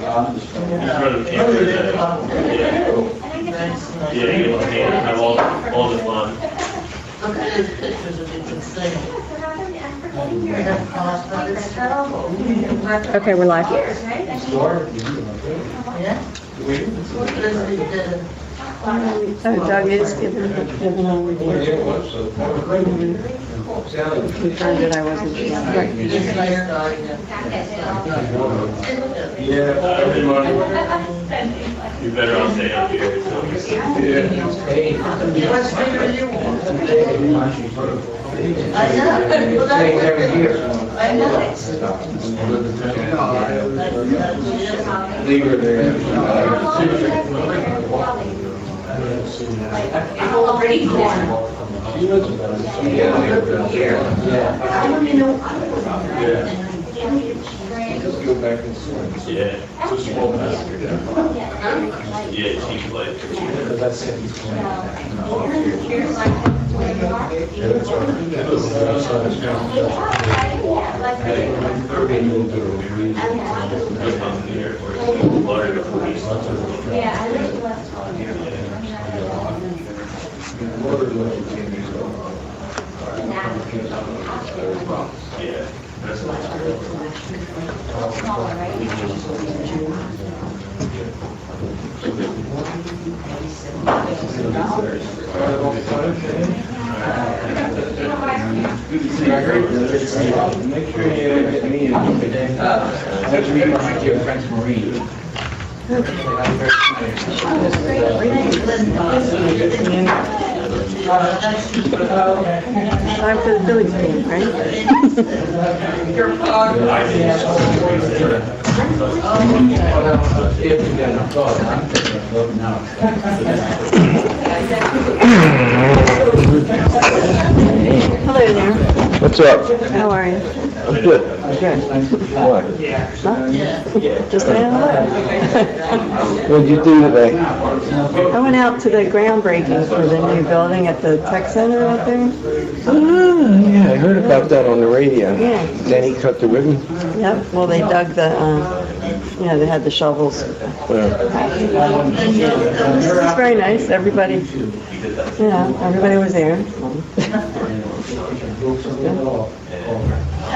running the camera. Yeah, you can have all the fun. Look at his pictures of you can see. Okay, we're live. Yeah? What is he doing? Oh, Doug is giving a report. Confirmed that I wasn't. Right. He's there. You better all stay up here. What speaker do you want? I know. Well, that's I know. Leave her there. Already there. Just go back and swim. Yeah. So small master. Yeah, she's like. Because that's it. Yeah, I live in West Yeah. Smaller, right? Make sure you get me in. That's me, my dear friend Maureen. Time for the Phillies game, right? Your father. Hello there. What's up? How are you? I'm good. Good. What? Just saying hello. What'd you do today? I went out to the groundbreaking for the new building at the tech center out there. Yeah, I heard about that on the radio. Yeah. Danny cut the ribbon. Yep, well, they dug the, they had the shovels. It's very nice, everybody, everybody was there.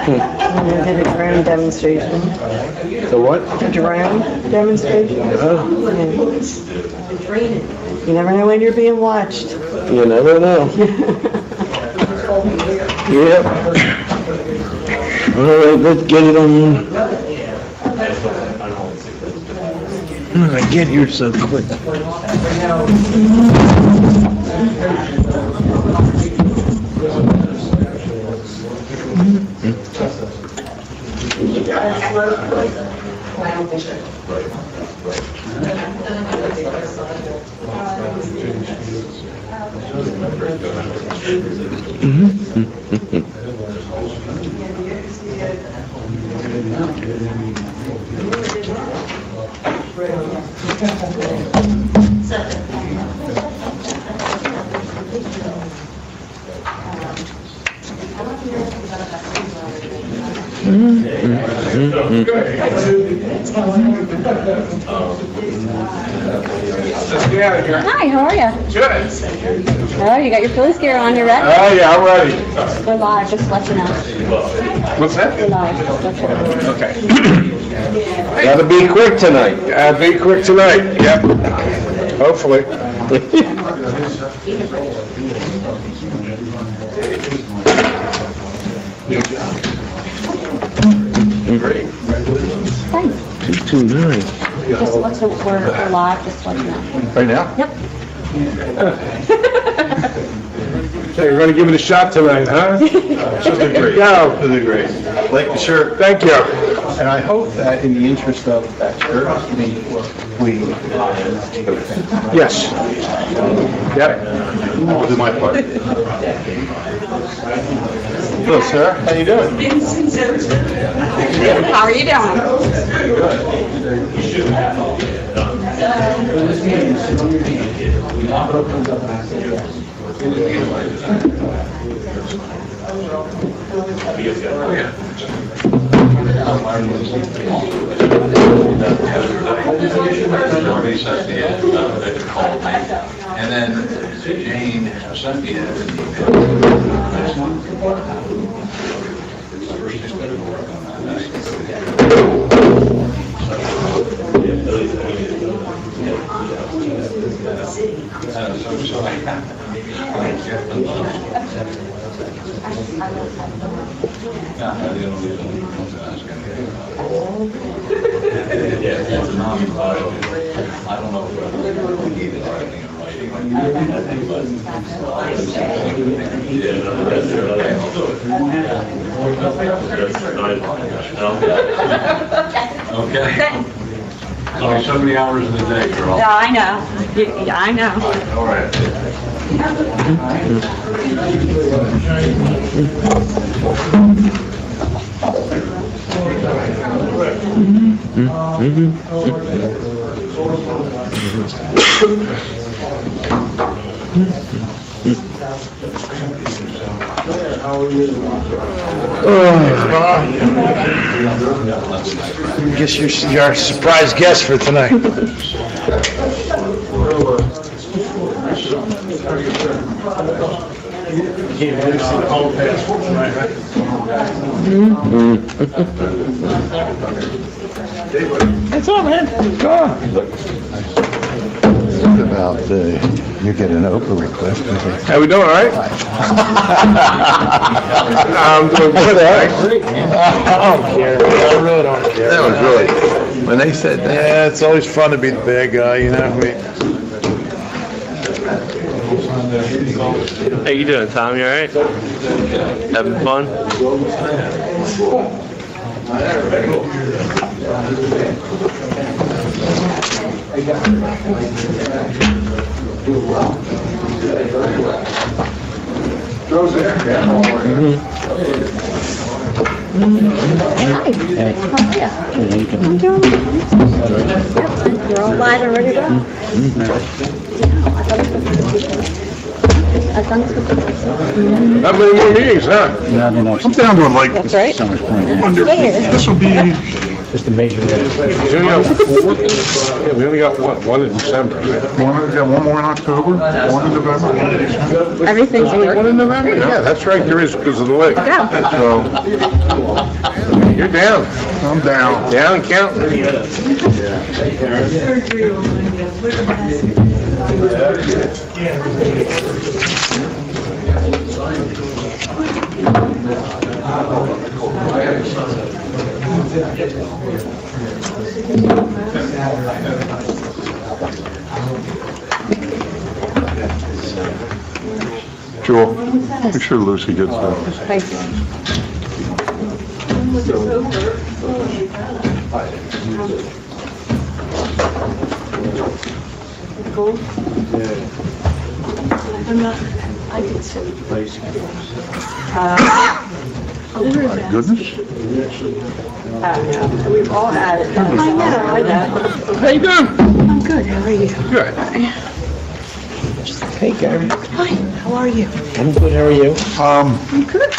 And they did a drone demonstration. The what? A drone demonstration. Oh, You never know when you're being watched. you never know. Yep. All right, let's get it on. How did I get here so quick? Hi, how are you? Good. Oh, you got your Phillies gear on, you ready? Oh, yeah, I'm ready. We're live, just let you know. What's that? We're live, just let you know. Okay. Gotta be quick tonight. Be quick tonight. Yep. Hopefully. Great. Thanks. 229. Just let you know, we're live, just let you know. Right now? Yep. So you're going to give it a shot tonight, huh? She'll do great. Go. She'll do great. Like the shirt. Thank you. And I hope that in the interest of that shirt, we Yes. Yep. will do my part. Hello, sir. How you doing? How are you doing? Yeah. recess the edge, Victor called me. And then Jane sent me an email. First thing to work on that. So I get the Yeah, that's I don't know if we need anything in writing. Okay. Only so many hours in the day, girl. Yeah, I know. Yeah, I know. All right. Guess you're our surprise guest for tonight. What's up, man? What about you get an Oprah request? How we doing, all right? I'm doing good, I don't care, I really don't care. That was really, when they said that. Yeah, it's always fun to be the bad guy, you know? How you doing, Tom? You all right? Having fun? You're all live and ready to go? Not many more meetings, huh? I'm down to like, That's right. this will be, Just a major. We only got 4? Yeah, we only got one in December. one more in October, one in November, one in December. Everything's Only one working. in November? Yeah, that's right, there is because of the lake. Yeah. So, You're down. I'm down. Down counting. Jewel, make sure Lucy gets that. Thanks. I did so. My goodness. We've all had it. I know. How you doing? I'm good. How are you? Good. Hey, Gary. Hi. How are you? I'm good, how are you? I'm good.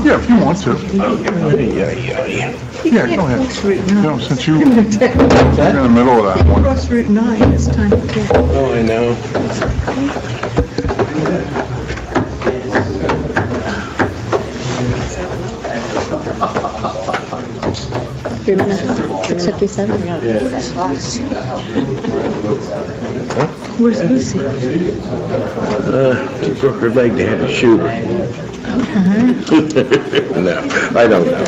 Yeah, if you want to. Yeah, Yeah, go ahead. You know, since you're in the middle of that one. Cross Route 9 this time of day. Oh, I know. You're gonna 67? That's lost. Where's Lucy? She broke her leg, they had to shoot. No, I don't know.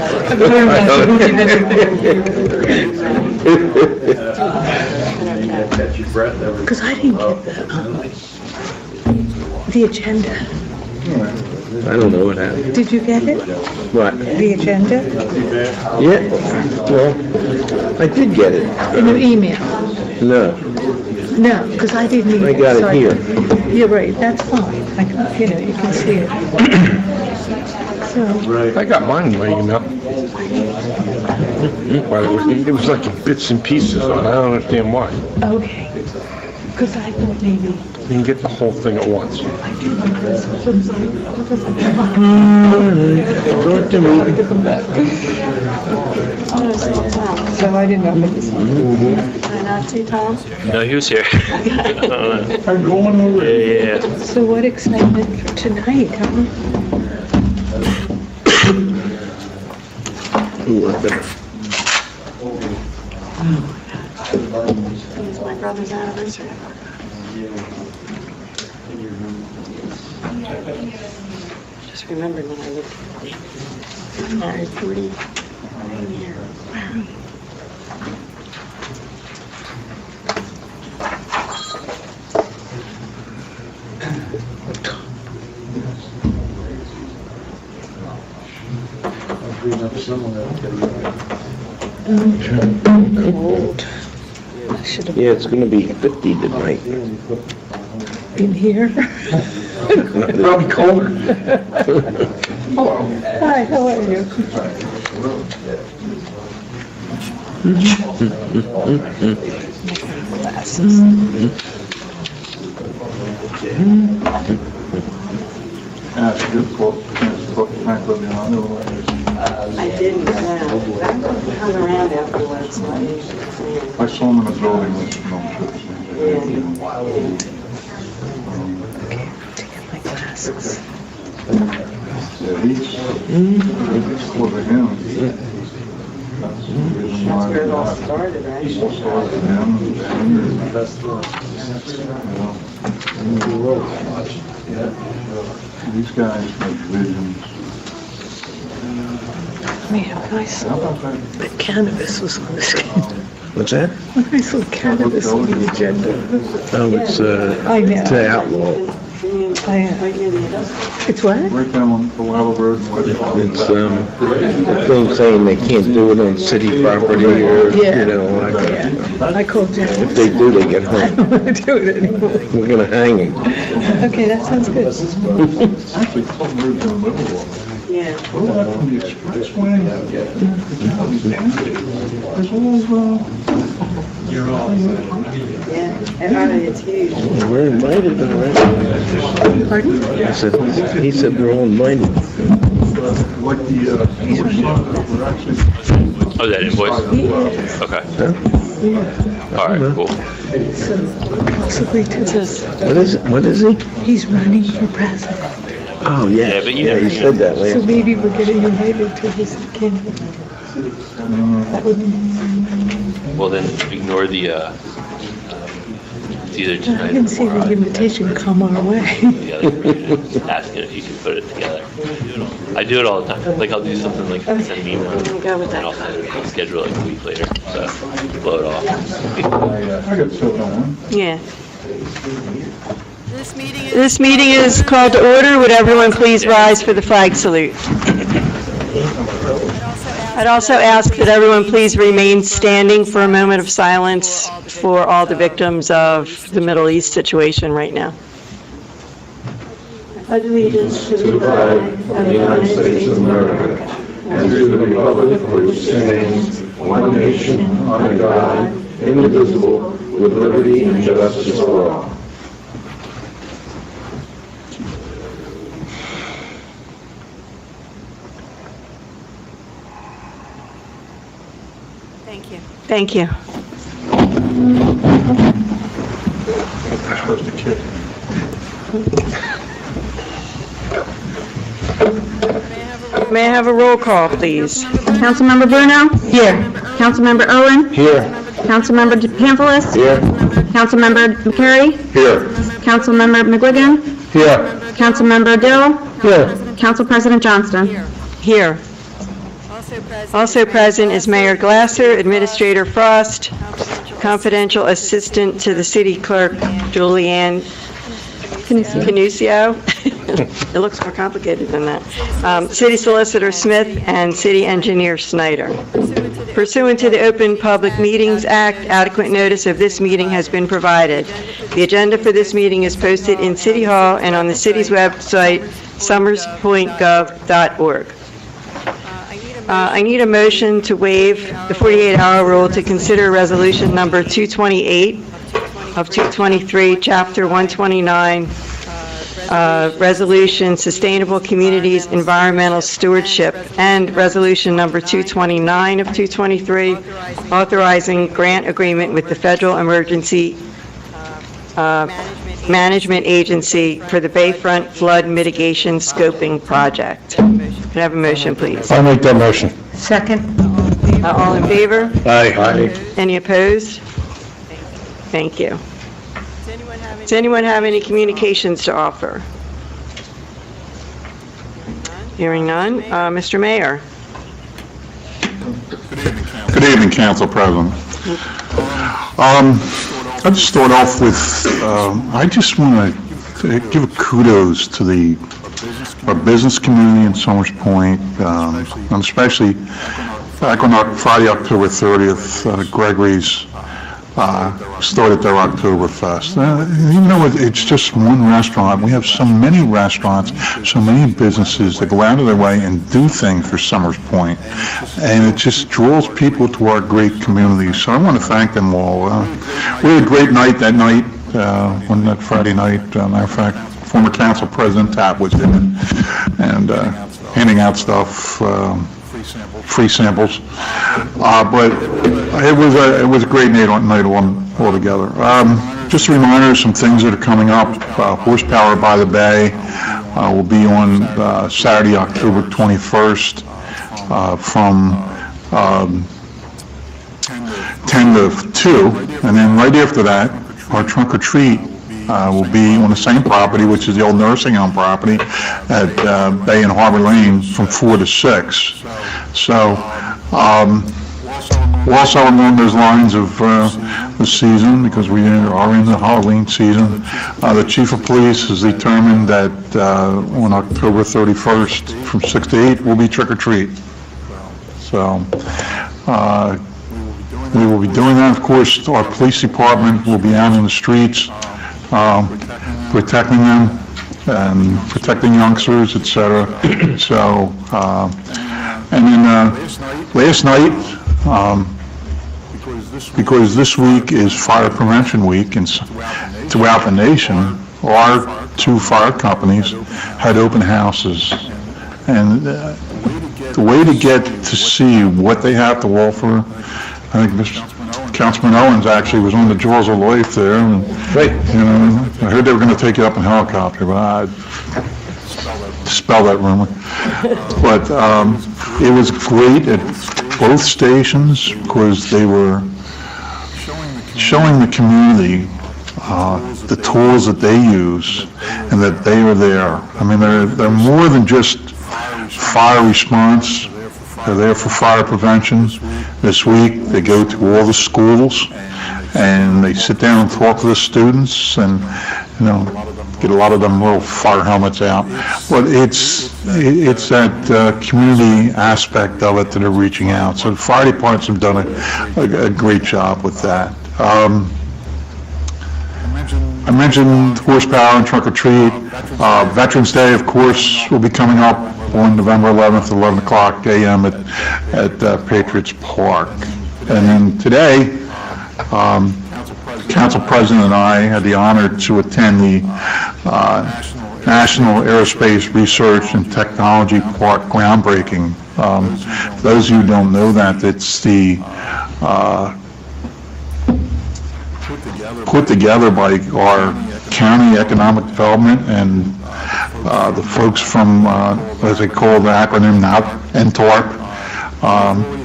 Because I didn't get the agenda. I don't know what happened. Did you get it? What? The agenda? Yeah, well, I did get it. In your email? No, No, because I didn't either. I got it Sorry. here. You're right, that's fine. I can, you can see it. So, I got mine in my email. But it was like in bits and pieces, and I don't understand why. okay. Because I thought maybe You can get the whole thing at once. Talk to me. So I didn't know if it was. Can I not see Tom? No, he was here. I'm going over. Yeah. So what excitement for tonight, huh? It's my brother's anniversary. Just remembered when I looked. I'm married 49 years. Wow. Cold. I should have Yeah, it's gonna be 50 tonight. been here. Probably colder. Hi, how are you? That's a good quote. That's a quote. I didn't, I hung around afterwards, so I didn't see him. I saw him in a building with no To get my glasses. Yeah, he's for the him. That's where it all started, right? These guys make visions. Man, when I saw that cannabis was on the schedule. What's that? When I saw cannabis on the agenda. Oh, it's, I know. it's an outlaw. It's what? Right down on the Lava Road and West. It's, the thing saying they can't do it on city property or, you know, like, I called you. if they do, they get I hung. don't want to do it anymore. We're gonna hang him. Okay, that sounds good. Actually, Club Road's in the middle of it. Yeah. What about from the expressway? There's all, Yeah, and it's huge. We're invited already. Pardon? I said, he said we're all invited. like the, we're actually, Oh, that invoice? Okay. All right, cool. Possibly to this. What is he? He's running for president. Oh, yeah. Yeah, but you Yeah, never he said that So last. maybe we're getting invited to his campaign. That would Well, then ignore the, it's either I tonight or didn't see tomorrow. the invitation come our way. The other version, just asking if you can put it together. I do it all the time. Like I'll do something like send me one, Go with and I'll that. send it, I'll schedule it like a week later, so blow it off. I got stuff on. Yeah. This meeting is called to order. Would everyone please rise for the flag salute? I'd also ask that everyone please remain standing for a moment of silence for all the victims of the Middle East situation right now. Pledge allegiance to the flag of the United States of America And to the republic for which stands one nation, under God, indivisible, with liberty and justice for all. Thank you. Supposed to kick. May I have a roll call, please? Councilmember Bruno? Here. Councilmember Owen? Here. Councilmember DePamphlis? Here. Councilmember McCary? Here. Councilmember McGuigan? Here. Councilmember Dill? Here. Council President Johnston? Here. Also present is Mayor Glasser, Administrator Frost, Confidential Assistant to the City Clerk, Julianne Canusio. It looks more complicated than that. City Solicitor Smith and City Engineer Snyder. Pursuant to the Open Public Meetings Act, adequate notice of this meeting has been provided. The agenda for this meeting is posted in City Hall and on the city's website, summerspointgov.org. I need a motion to waive the 48-hour rule to consider resolution number 228, of 223, Chapter 129, Resolution Sustainable Communities Environmental Stewardship, and Resolution Number 229 of 223, authorizing grant agreement with the Federal Emergency Management Agency for the Bayfront Flood Mitigation Scoping Project. Can I have a motion, please? I'll make that motion. Second. All in favor? Aye. Any opposed? Thank you. Does anyone have any communications to offer? Hearing none. Mr. Mayor? Good evening, Council President. I'll just start off with, I just want to give kudos to our business community in Somers Point, and especially back on Friday, October 30th, Gregory's started their Oktoberfest. Even though it's just one restaurant, we have so many restaurants, so many businesses that go out of their way and do things for Somers Point, and it just draws people to our great community. So I want to thank them all. We had a great night that night, on that Friday night. Matter of fact, former Council President Tapp was there and handing out stuff, free samples. But it was a great night altogether. Just a reminder, some things that are coming up. Horsepower by the Bay will be on Saturday, October 21st, from 10 to 2, and then right after that, our trunk or treat will be on the same property, which is the old nursing home property at Bay and Harbor Lane, from 4 to 6. So, also along those lines of the season, because we are in the Halloween season, the Chief of Police has determined that on October 31st, from 6 to 8, will be trick or treat. So, we will be doing that. Of course, our police department will be out in the streets, protecting them and protecting youngsters, etc. So, and then last night, because this week is Fire Prevention Week, and throughout the nation, our 2 fire companies had open houses, and the way to get to see what they have to offer, I think Councilman Owens actually was on the Jaws of Life there, and I heard they were going to take you up in a helicopter, but I dispel that rumor. But it was great at both stations because they were showing the community the tools that they use and that they are there. I mean, they're more than just fire response. They're there for fire prevention. This week, they go to all the schools and they sit down and talk to the students and, get a lot of them little fire helmets out. But it's that community aspect of it that are reaching out. So the fire departments have done a great job with that. I mentioned horsepower and trunk or treat. Veterans Day, of course, will be coming up on November 11th, 11 o'clock a.m. at Patriots Park. And then today, Council President and I had the honor to attend the National Aerospace Research and Technology Park groundbreaking. For those of you who don't know that, it's the put together by our county economic development and the folks from, as they call the acronym now, NTARP.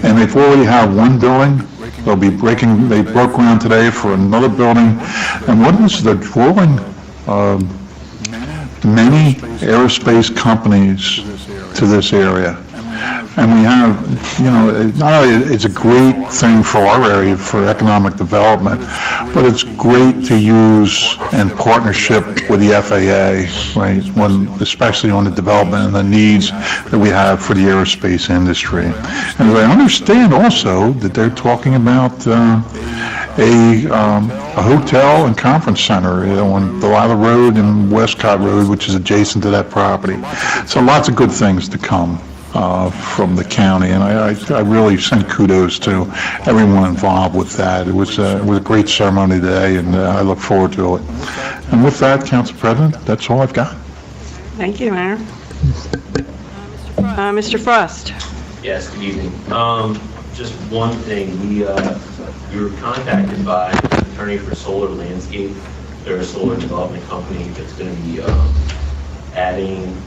And they've already have one building. They broke ground today for another building. And what is they're drawing many aerospace companies to this area. And we have, not only it's a great thing for our area for economic development, but it's great to use in partnership with the FAA, right? Especially on the development and the needs that we have for the aerospace industry. And I understand also that they're talking about a hotel and conference center on Delilah Road and Westcott Road, which is adjacent to that property. So lots of good things to come. from the county, and I really send kudos to everyone involved with that. It was a great ceremony today, and I look forward to it. And with that, Council President, that's all I've got. Thank you, Mayor. Mr. Frost? Yes, good evening. Just one thing, we were contacted by an attorney for Solar Landscape. They're a solar development company that's going to be adding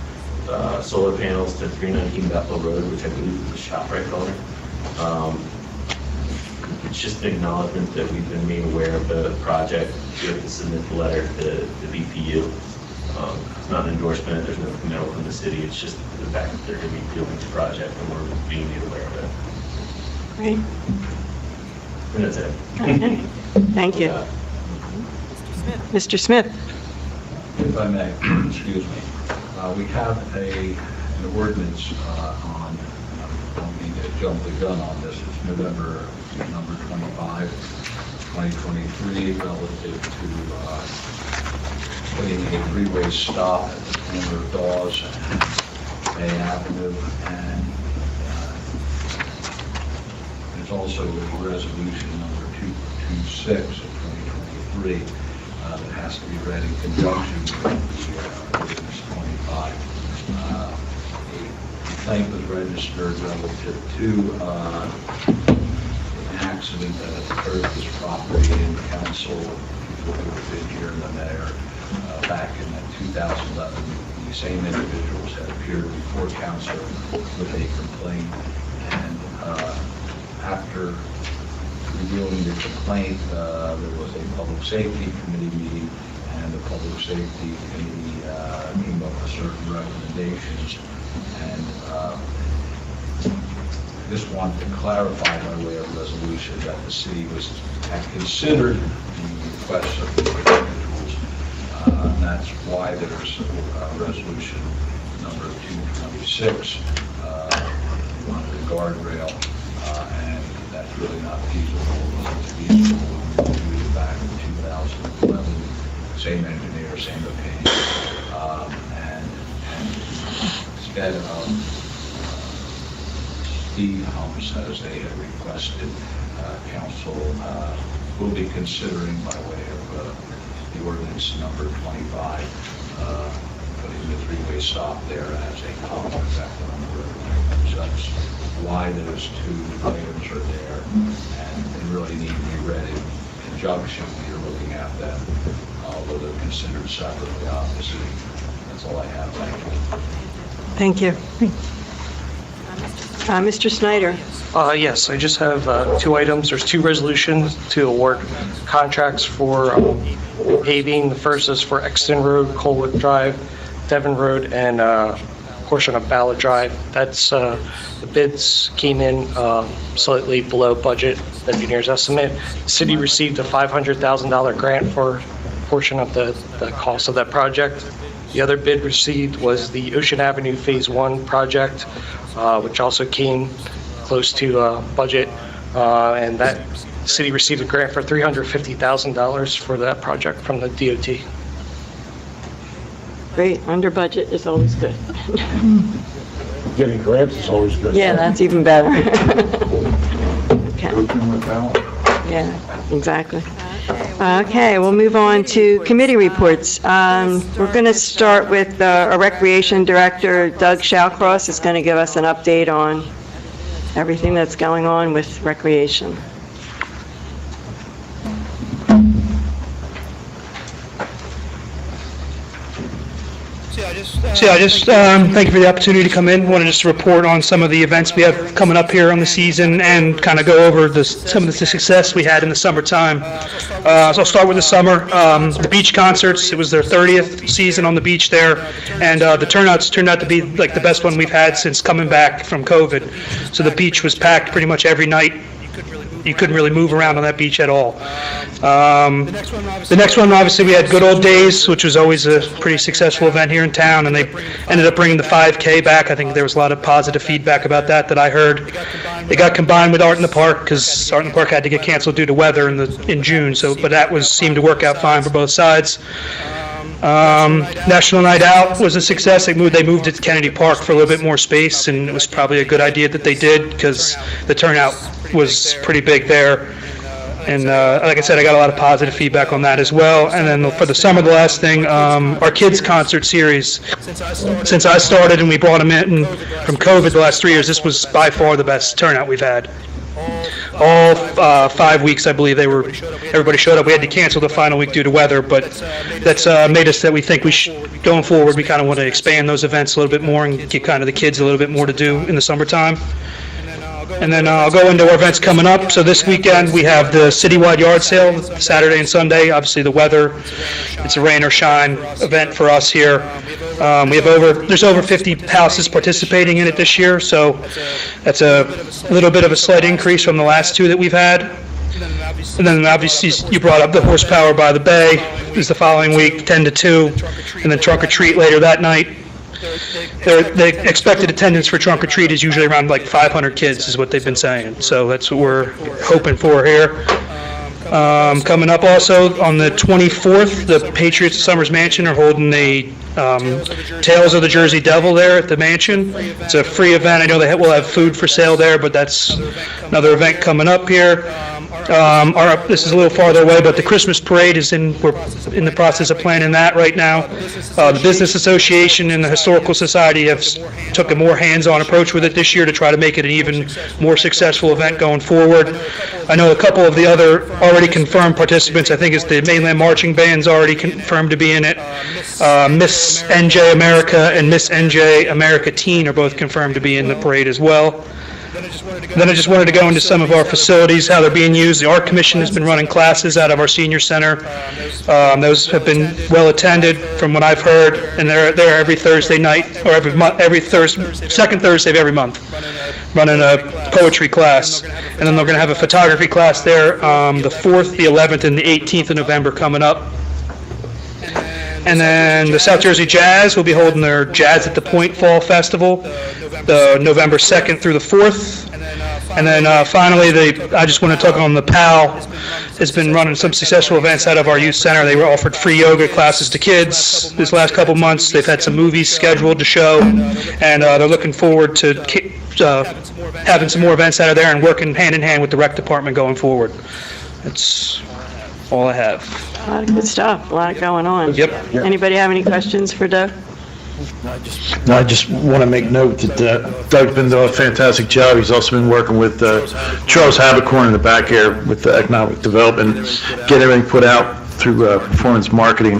solar panels to 319 Bethel Road, which I believe is the ShopRite building. It's just an acknowledgement that we've been made aware of the project. We have to submit the letter to the BPU. It's not an endorsement, there's no committal from the city, it's just the fact that they're going to be doing this project and we're being made aware of it. Great. And that's it. Okay. Thank you. Mr. Smith? If I may, excuse me, we have an ordinance on, I don't mean to jump the gun on this, it's November number 25, 2023, relative to putting a three-way stop at the corner of Dawes and Bay Avenue, and there's also a resolution number 226 of 2023 that has to be read in conjunction with the ordinance 25. A complaint was registered relative to an accident that occurred at this property in council, before we were in here, and the mayor, back in 2011. The same individuals had appeared before council with a complaint, and after reviewing the complaint, there was a public safety committee meeting, and the public safety committee came up with certain recommendations, and just wanted to clarify by way of resolution that the city had considered the requests of the individuals, and that's why there's resolution number 226 on the guardrail, and that's really not feasible. It wasn't feasible when we reviewed it back in 2011. Same engineer, same opinion, and instead of speed humps as they had requested, council will be considering by way of the ordinance number 25, putting the three-way stop there as a common effect on the road. So that's why those two items are there, and they really need to be read in conjunction when you're looking at them, although they're considered separately, obviously. That's all I have. Thank you. Thank you. Mr. Snyder? Yes, I just have two items. There's two resolutions to award contracts for paving. The first is for Exton Road, Colwick Drive, Devon Road, and a portion of Ballard Drive. That's the bids came in slightly below budget engineer's estimate. The city received a $500,000 grant for a portion of the cost of that project. The other bid received was the Ocean Avenue Phase 1 project, which also came close to budget, and that city received a grant for $350,000 for that project from the DOT. Great, under budget is always good. Getting grants is always good. Yeah, that's even better. Okay. Yeah, exactly. Okay, we'll move on to committee reports. We're going to start with our Recreation Director, Doug Shawcross, is going to give us an update on everything that's going on with recreation. Thank you for the opportunity to come in. I wanted just to report on some of the events we have coming up here on the season and kind of go over some of the success we had in the summertime. So I'll start with the summer. The beach concerts, it was their 30th season on the beach there, and the turnouts turned out to be like the best one we've had since coming back from COVID. So the beach was packed pretty much every night. You couldn't really move around on that beach at all. The next one, obviously, we had Good Old Days, which was always a pretty successful event here in town, and they ended up bringing the 5K back. I think there was a lot of positive feedback about that I heard. It got combined with Art in the Park because Art in the Park had to get canceled due to weather in June. But that seemed to work out fine for both sides. National Night Out was a success. They moved it to Kennedy Park for a little bit more space, and it was probably a good idea that they did because the turnout was pretty big there. And like I said, I got a lot of positive feedback on that as well. And then for the summer, the last thing, our kids concert series. Since I started and we brought them in from COVID the last 3 years, this was by far the best turnout we've had. All 5 weeks, I believe, everybody showed up. We had to cancel the final week due to weather, but that's made us that we think going forward, we kind of want to expand those events a little bit more and give kind of the kids a little bit more to do in the summertime. And then I'll go into our events coming up. So this weekend, we have the citywide yard sale, Saturday and Sunday. Obviously, the weather, it's a rain or shine event for us here. There's over 50 houses participating in it this year, so that's a little bit of a slight increase from the last two that we've had. And then obviously, you brought up the Horsepower by the Bay is the following week, 10 to 2, and then Trunk or Treat later that night. The expected attendance for Trunk or Treat is usually around like 500 kids is what they've been saying. So that's what we're hoping for here. Coming up also on the 24th, the Patriots of Summers Mansion are holding a Tales of the Jersey Devil there at the Mansion. It's a free event. I know they will have food for sale there, but that's another event coming up here. This is a little farther away, but the Christmas parade we're in the process of planning that right now. The Business Association and the Historical Society have took a more hands-on approach with it this year to try to make it an even more successful event going forward. I know a couple of the other already confirmed participants, I think is the Mainland Marching Band's already confirmed to be in it. Miss NJ America and Miss NJ America Teen are both confirmed to be in the parade as well. Then I just wanted to go into some of our facilities, how they're being used. The Art Commission has been running classes out of our senior center. Those have been well attended from what I've heard, and they're there every Thursday night, or second Thursday of every month, running a poetry class. And then they're going to have a photography class there the 4th, the 11th, and the 18th of November coming up. And then the South Jersey Jazz will be holding their Jazz at the Point Fall Festival, the November 2nd through the 4th. And then finally, I just want to talk on the PAL. Has been running some successful events out of our youth center. They were offered free yoga classes to kids this last couple months. They've had some movies scheduled to show, and they're looking forward to having some more events out of there and working hand in hand with the rec department going forward. That's all I have. A lot of good stuff, a lot going on. Yep. Anybody have any questions for Doug? No, I just want to make note that Doug's been doing a fantastic job. He's also been working with Charles Habicorn in the back here with the economic development, getting everything put out through performance marketing,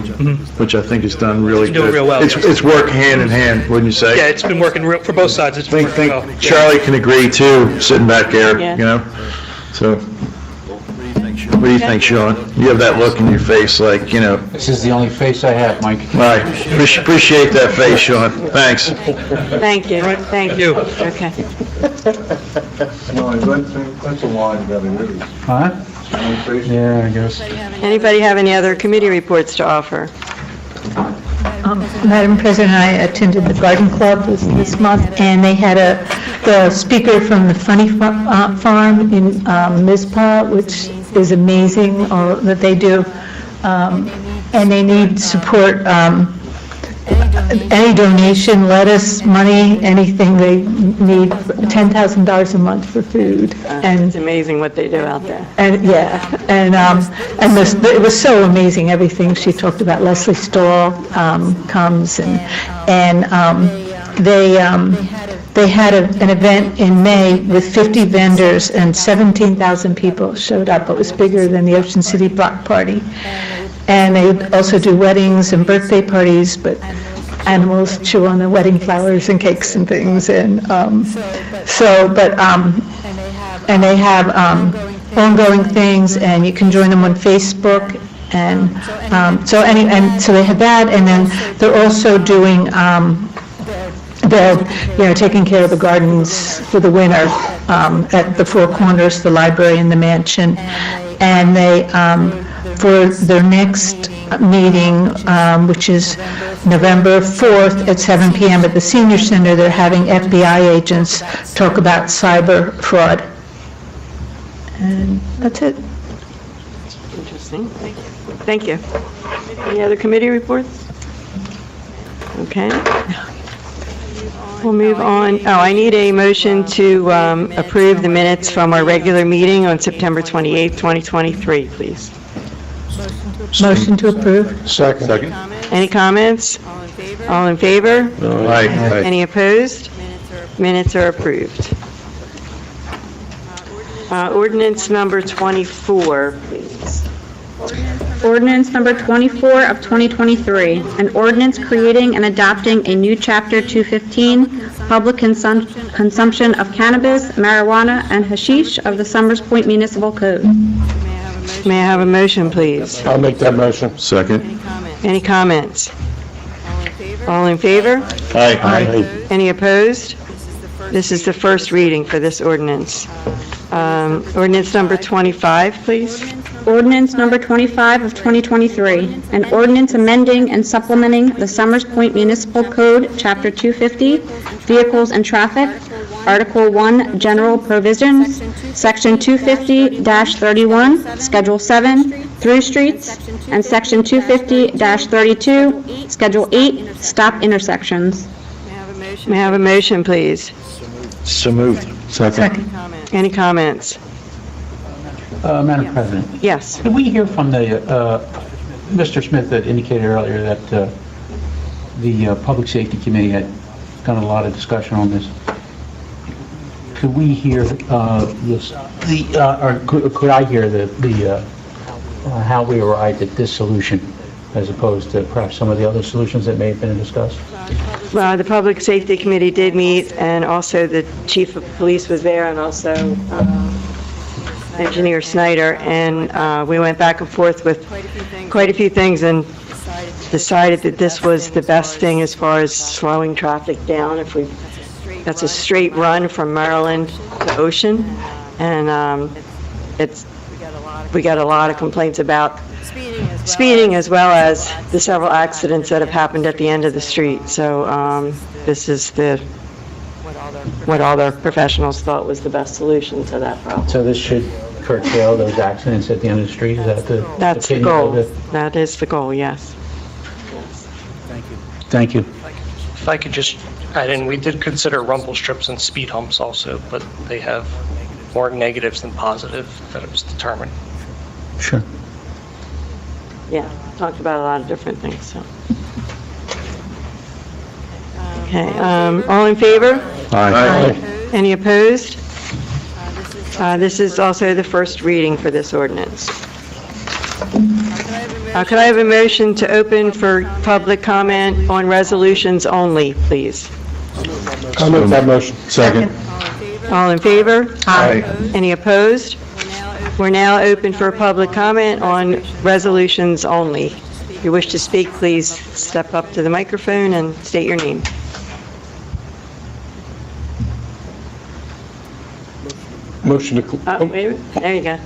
which I think is done really good. Doing real well. It's working hand in hand, wouldn't you say? Yeah, it's been working for both sides. It's I been working well. think Charlie can agree too, sitting back there, Yeah. you know? So, what do you think, Sean? You have that look in your face like, you know, This is the only face I have, Mike. right. Appreciate that face, Sean. Thanks. Thank you, thank you. Okay. That's a line you gotta use. Huh? Yeah, I guess. Anybody have any other committee reports to offer? Madam President, I attended the Garden Club this month, and they had the speaker from the Funny Farm in Mizpah, which is amazing, all that they do. And they need support, any donation, lettuce, money, anything they need, $10,000 a month for food. It's amazing what they do out there. And, yeah, and it was so amazing, everything she talked about. Leslie Stahl comes, and they had an event in May with 50 vendors, and 17,000 people showed up. It was bigger than the Ocean City Block Party. And they also do weddings and birthday parties, but animals chew on the wedding flowers and cakes and things, and and they have ongoing things, and you can join them on Facebook, and so they have that, and then they're also doing they're taking care of the gardens for the winter at the Four Corners, the library, and the mansion, and they for their next meeting, which is November 4th at 7 p.m. at the Senior Center, they're having FBI agents talk about cyber fraud. And that's it. Interesting. Thank you. Any other committee reports? Okay. We'll move on. Oh, I need a motion to approve the minutes from our regular meeting on September 28th, 2023, please. Motion to approve? Second. Any comments? All in favor? Aye. Any opposed? Minutes are approved. Ordinance number 24, please. Ordinance number 24 of 2023, an ordinance creating and adopting a new Chapter 215, public consumption of cannabis, marijuana, and hashish of the Summers Point Municipal Code. May I have a motion, please? I'll make that motion. Second. Any comments? All in favor? Aye. Any opposed? This is the first reading for this ordinance. Ordinance number 25, please. Ordinance number 25 of 2023, an ordinance amending and supplementing the Summers Point Municipal Code, Chapter 250, Vehicles and Traffic, Article 1, General Provisions, Section 250-31, Schedule 7, Through Streets, and Section 250-32, Schedule 8, Stop Intersections. May I have a motion, please? So moved. Second. Any comments? Madam President, Yes. did we hear from the, Mr. Smith that indicated earlier that the Public Safety Committee had done a lot of discussion on this? Could we hear this, or could I hear how we arrived at this solution as opposed to perhaps some of the other solutions that may have been discussed? Well, the Public Safety Committee did meet, and also the Chief of Police was there, and also Engineer Snyder, and we went back and forth with quite a few things and decided that this was the best thing as far as slowing traffic down. That's a straight run from Maryland to Ocean, and we got a lot of complaints about speeding as well as the several accidents that have happened at the end of the street. So this is what all the professionals thought was the best solution to that problem. So this should curtail those accidents at the end of the street? Is that the That's the opinion of goal. the- That is the goal, yes. Thank you. If I could just add in, we did consider rumble strips and speed humps also, but they have more negatives than positive that it was determined. Sure. Yeah, talked about a lot of different things, so. Okay, all in favor? Aye. Any opposed? This is also the first reading for this ordinance. Could I have a motion to open for public comment on resolutions only, please? I'll make that motion. Second. All in favor? Aye. Any opposed? We're now open for public comment on resolutions only. If you wish to speak, please step up to the microphone and state your name. Motion to, Oh, wait a minute. There you go.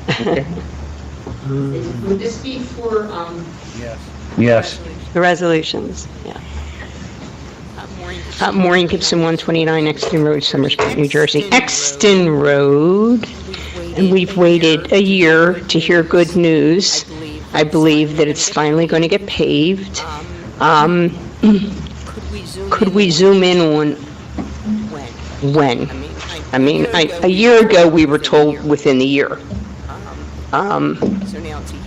Would this be for, Yes. The resolutions, yeah. Maureen Gibson, 129 Exton Road, Summers Point, New Jersey. Exton Road, and we've waited a year to hear good news. I believe that it's finally going to get paved. Could we zoom in on when? I mean, a year ago, we were told within the year.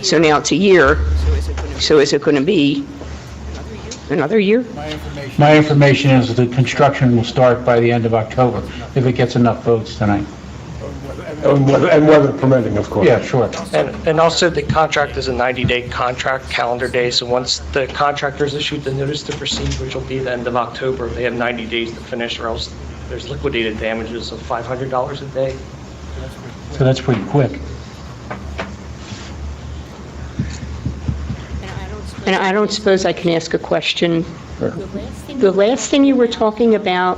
So now it's a year. So is it going to be another year? My information is the construction will start by the end of October, if it gets enough votes tonight. and weather permitting, of course. Yeah, sure. And also, the contract is a 90-day contract, calendar day, so once the contractors issued the notice to proceed, which will be the end of October, they have 90 days to finish, or else there's liquidated damages of $500 a day. So that's pretty quick. And I don't suppose I can ask a question. The last thing you were talking about,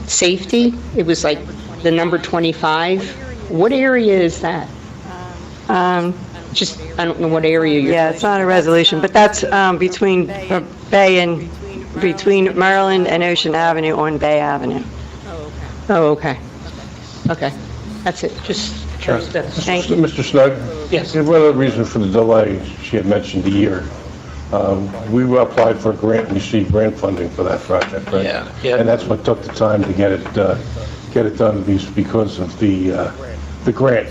safety, it was like the number 25. What area is that? Just, I don't know what area you're... Yeah, it's not a resolution, but that's between between Maryland and Ocean Avenue on Bay Avenue. Oh, okay. Okay, that's it, just... Thank you. Mr. Snyder? Yes. One of the reasons for the delay, she had mentioned a year. We applied for a grant and received grant funding for that project, right? Yeah. And that's what took the time to get it done because of the grant.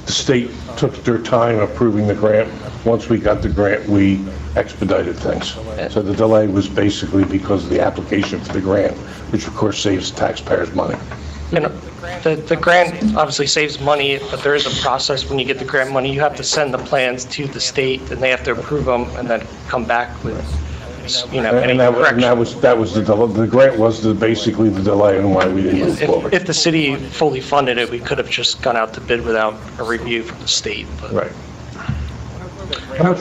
The state took their time approving the grant. Once we got the grant, we expedited things. So the delay was basically because of the application for the grant, which of course saves taxpayers money. And the grant obviously saves money, but there is a process when you get the grant money. You have to send the plans to the state, and they have to approve them, and then come back with, any And that corrections. was the grant was basically the delay and why we didn't move forward. If the city fully funded it, we could have just gone out to bid without a review from the state, but Right. How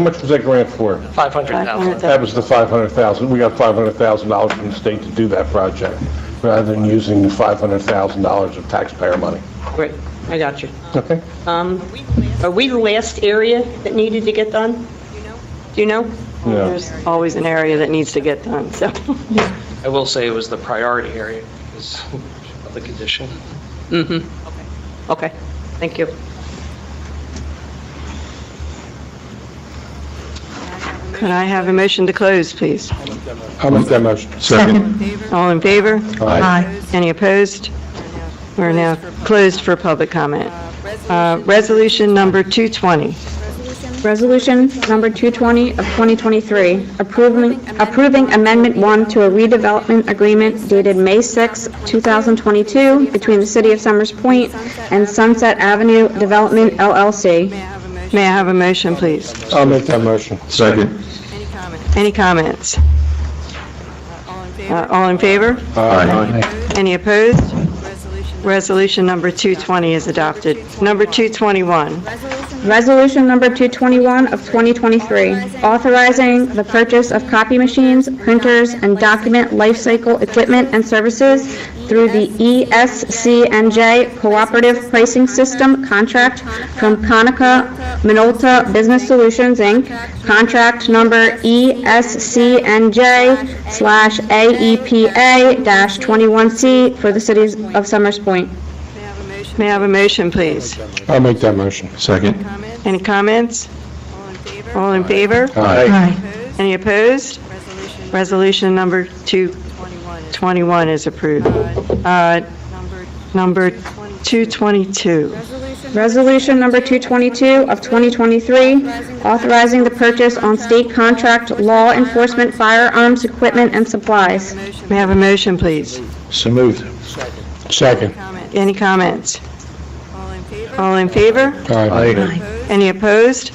much was that grant for? 500,000. That was the 500,000. We got $500,000 from the state to do that project, rather than using the $500,000 of taxpayer money. Great, I got you. Okay? Are we the last area that needed to get done? Do you know? Yeah. There's always an area that needs to get done, so. I will say it was the priority area because of the condition. Okay, thank you. Could I have a motion to close, please? I'll make that motion. Second. All in favor? Aye. Any opposed? We're now closed for public comment. Resolution number 220. Resolution number 220 of 2023, approving Amendment 1 to a redevelopment agreement dated May 6, 2022, between the City of Summers Point and Sunset Avenue Development LLC. May I have a motion, please? I'll make that motion. Second. Any comments? All in favor? Aye. Any opposed? Resolution number 220 is adopted. Number 221. Resolution number 221 of 2023, authorizing the purchase of copy machines, printers, and document lifecycle equipment and services through the ESCNJ Cooperative Pricing System contract from Konica Minolta Business Solutions, Inc., contract number ESCNJ/AEPA-21C for the City of Summers Point. May I have a motion, please? I'll make that motion. Second. Any comments? All in favor? Aye. Any opposed? Resolution number 221 is approved. Number 222. Resolution number 222 of 2023, authorizing the purchase on state contract law enforcement firearms equipment and supplies. May I have a motion, please? So moved. Second. Any comments? All in favor? Aye. Any opposed?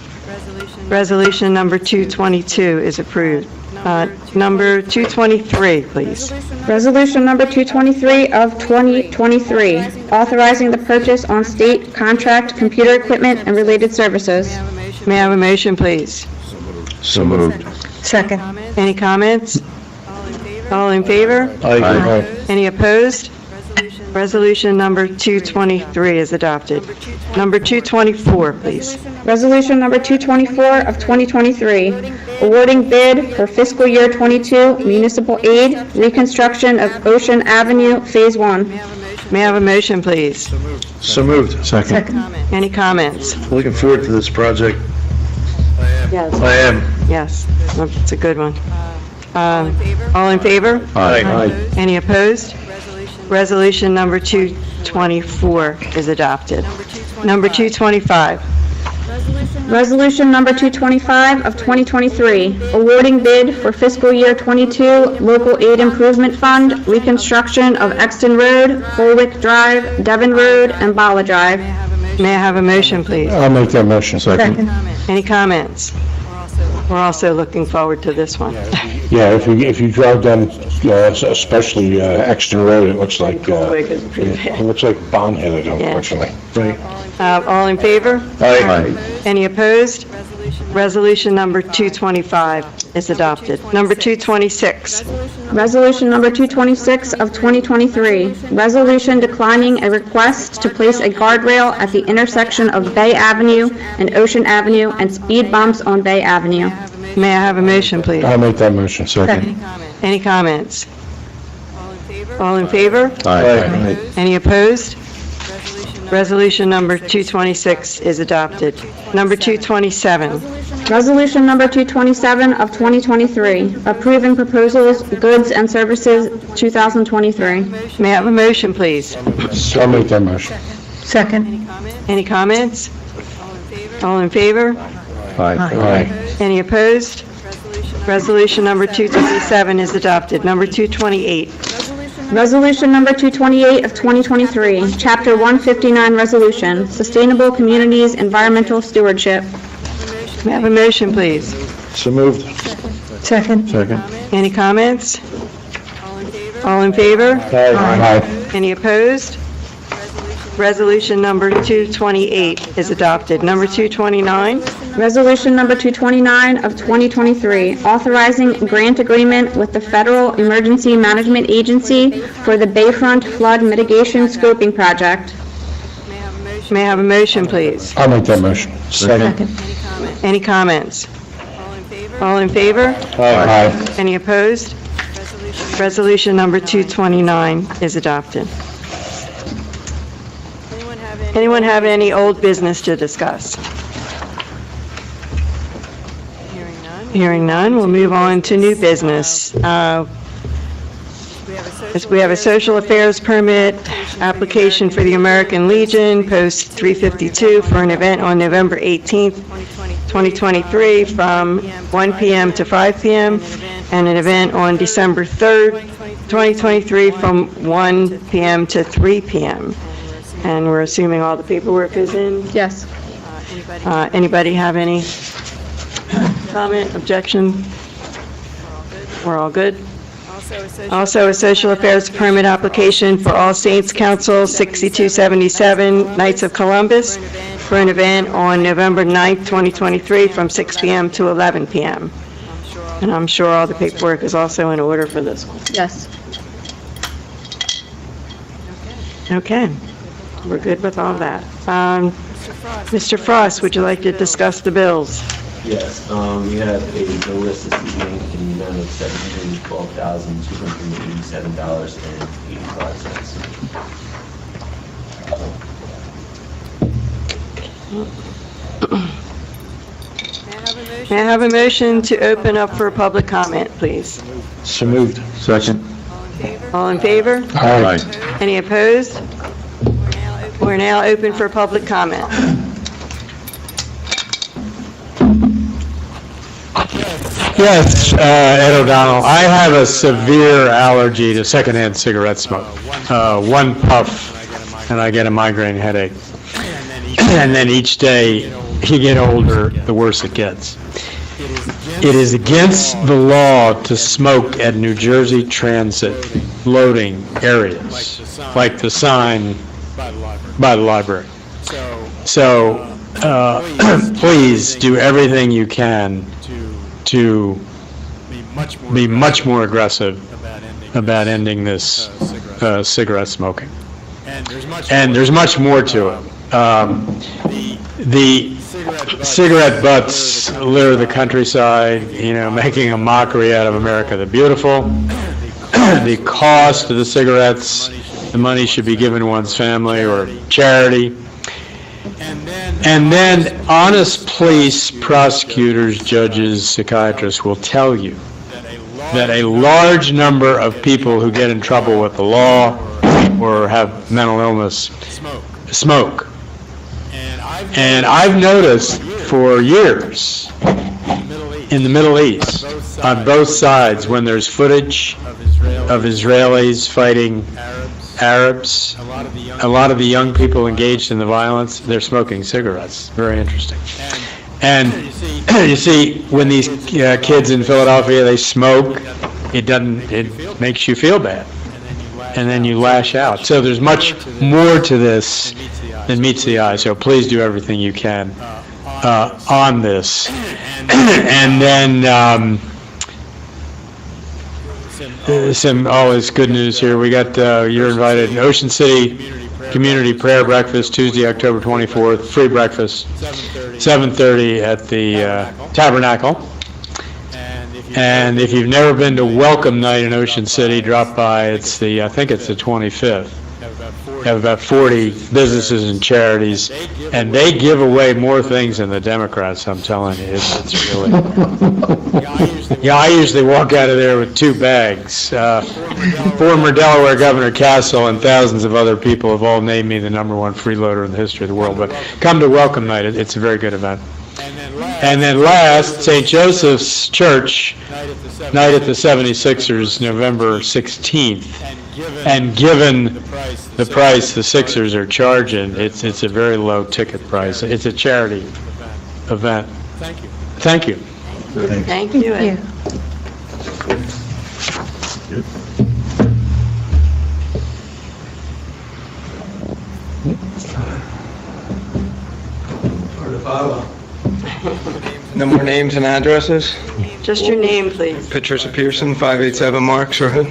Resolution number 222 is approved. Number 223, please. Resolution number 223 of 2023, authorizing the purchase on state contract computer equipment and related services. May I have a motion, please? So moved. Second. Any comments? All in favor? Aye. Any opposed? Resolution number 223 is adopted. Number 224, please. Resolution number 224 of 2023, awarding bid for fiscal year 22 municipal aid reconstruction of Ocean Avenue Phase 1. May I have a motion, please? So moved. Second. Any comments? Looking forward to this project. Yes. I am. Yes, it's a good one. All in favor? Aye. Any opposed? Resolution number 224 is adopted. Number 225. Resolution number 225 of 2023, awarding bid for fiscal year 22 local aid improvement fund reconstruction of Exton Road, Holwick Drive, Devon Road, and Bala Drive. May I have a motion, please? I'll make that motion. Second. Any comments? We're also looking forward to this one. Yeah, if you drive down, especially Exton Road, it looks like, it looks like bond-headed, unfortunately. Right. All in favor? Aye. Any opposed? Resolution number 225 is adopted. Number 226. Resolution number 226 of 2023, resolution declining a request to place a guardrail at the intersection of Bay Avenue and Ocean Avenue and speed bumps on Bay Avenue. May I have a motion, please? I'll make that motion. Second. Any comments? All in favor? Aye. Any opposed? Resolution number 226 is adopted. Number 227. Resolution number 227 of 2023, approving proposals, goods and services 2023. May I have a motion, please? I'll make that motion. Second. Any comments? All in favor? Aye. Any opposed? Resolution number 227 is adopted. Number 228. Resolution number 228 of 2023, Chapter 159 Resolution, Sustainable Communities Environmental Stewardship. May I have a motion, please? So moved. Second. Second. Any comments? All in favor? Aye. Any opposed? Resolution number 228 is adopted. Number 229. Resolution number 229 of 2023, authorizing grant agreement with the Federal Emergency Management Agency for the Bayfront Flood Mitigation Scoping Project. May I have a motion, please? I'll make that motion. Second. Any comments? All in favor? Aye. Any opposed? Resolution number 229 is adopted. Anyone have any old business to discuss? Hearing none, we'll move on to new business. We have a social affairs permit application for the American Legion, Post 352, for an event on November 18th, 2023, from 1 p.m. to 5 p.m., and an event on December 3rd, 2023, from 1 p.m. to 3 p.m. And we're assuming all the paperwork is in? Yes. Anybody have any comment, objection? We're all good? Also, a social affairs permit application for All Saints Council 6277 Knights of Columbus for an event on November 9th, 2023, from 6 p.m. to 11 p.m. And I'm sure all the paperwork is also in order for this one. Yes. Okay, we're good with all that. Mr. Frost, would you like to discuss the bills? Yes, we have a bill list this evening in the amount of $727.85. May I have a motion to open up for public comment, please? So moved. Second. All in favor? Aye. Any opposed? We're now open for public comment. Yes, Ed O'Donnell. I have a severe allergy to secondhand cigarette smoke. One puff, and I get a migraine headache. And then each day you get older, the worse it gets. It is against the law to smoke at New Jersey Transit loading areas, like the sign by the library. So please do everything you can to be much more aggressive about ending this cigarette smoking. And there's much more to it. The cigarette butts litter the countryside, making a mockery out of America the Beautiful. The cost of the cigarettes, the money should be given to one's family or charity. And then honest police, prosecutors, judges, psychiatrists will tell you that a large number of people who get in trouble with the law or have mental illness smoke. And I've noticed for years in the Middle East, on both sides, when there's footage of Israelis fighting Arabs, a lot of the young people engaged in the violence, they're smoking cigarettes. Very interesting. And you see, when these kids in Philadelphia, they smoke, it makes you feel bad. And then you lash out. So there's much more to this than meets the eye. So please do everything you can on this. And then some always good news here. We got you're invited to Ocean City Community Prayer Breakfast Tuesday, October 24th. Free breakfast, 7:30 at the Tabernacle. And if you've never been to Welcome Night in Ocean City, drop by. I think it's the 25th. have about 40 businesses and charities, and they give away more things than the Democrats, I'm telling you. It's really... Yeah, I usually walk out of there with 2 bags. Former Delaware Governor Castle and thousands of other people have all named me the #1 freeloader in the history of the world, but come to Welcome Night, it's a very good event. And then last, St. Joseph's Church, Night at the 76ers, November 16th. And given the price the Sixers are charging, it's a very low ticket price. It's a charity event. Thank you. Thank you. Ed. No more names and addresses? Just your name, please. Patricia Pearson, 587 Marks Road.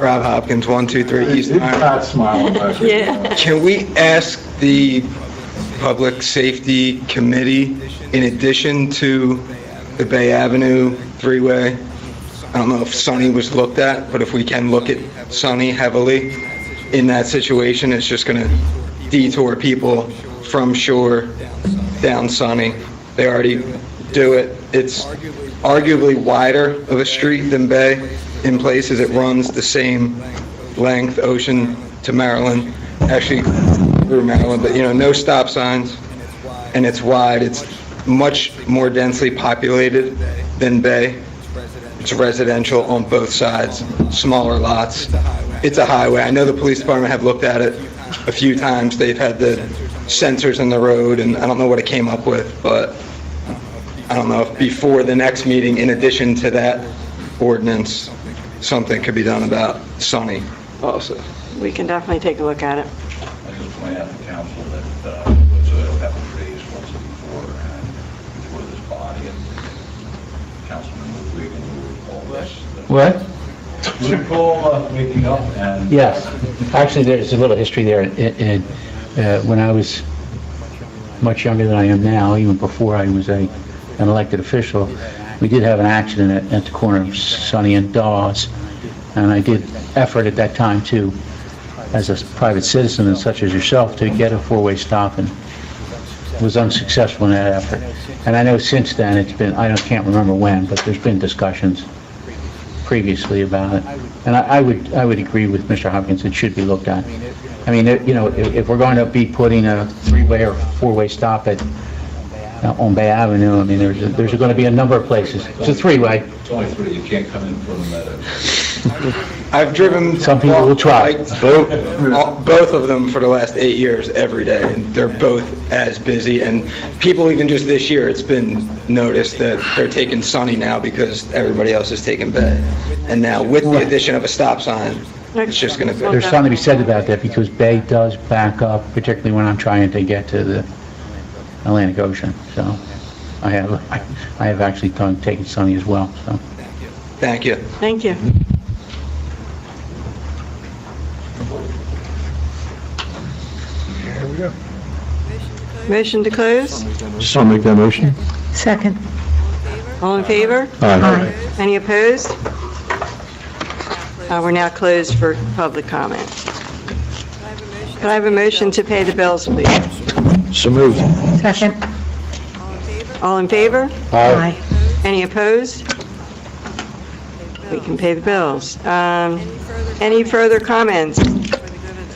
Rob Hopkins, 123 East Iron. Yeah. Can we ask the Public Safety Committee, in addition to the Bay Avenue three-way, I don't know if Sunny was looked at, but if we can look at Sunny heavily in that situation, it's just going to detour people from Shore down Sunny. They already do it. It's arguably wider of a street than Bay. In places, it runs the same length, Ocean to Maryland, actually through Maryland, but no stop signs, and it's wide. It's much more densely populated than Bay. It's residential on both sides, smaller lots. It's a highway. I know the police department have looked at it a few times. They've had the sensors in the road, and I don't know what it came up with, but I don't know if before the next meeting, in addition to that ordinance, something could be done about Sunny also. We can definitely take a look at it. I just point out to council that it'll have to be raised once before this body, and Councilman Wigan will all this. What? We recall waking up and... Yes. Actually, there's a little history there. When I was much younger than I am now, even before I was an elected official, we did have an accident at the corner of Sunny and Dawes, and I did effort at that time too, as a private citizen and such as yourself, to get a four-way stop, and was unsuccessful in that effort. And I know since then it's been, can't remember when, but there's been discussions previously about it. And I would agree with Mr. Hopkins, it should be looked at. I mean, if we're going to be putting a three-way or four-way stop on Bay Avenue, I mean, there's going to be a number of places. It's a three-way. It's only 3, you can't come in from the meadows. I've driven... Some people will try. Both of them for the last 8 years, every day, and they're both as busy. And people, even just this year, it's been noticed that they're taking Sunny now because everybody else is taking Bay. And now, with the addition of a stop sign, it's just going to be... There's something to be said about that, because Bay does back up, particularly when I'm trying to get to the Atlantic Ocean. So I have actually taken Sunny as well. So thank you. Thank you. There we go. Motion to close? Just want to make that motion. Second. All in favor? Aye. Any opposed? We're now closed for public comment. Could I have a motion to pay the bills, please? So moved. Second. All in favor? Aye. Any opposed? We can pay the bills. Any further comments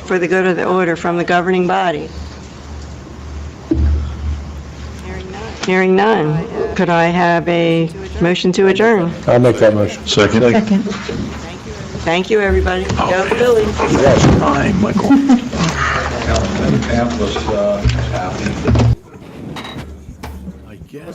for the good of the order from the governing body? Hearing none. Could I have a motion to adjourn? I'll make that motion. Second. Second. Thank you, everybody. Go Billy. Yes, time, Michael. Councilman Pam was happy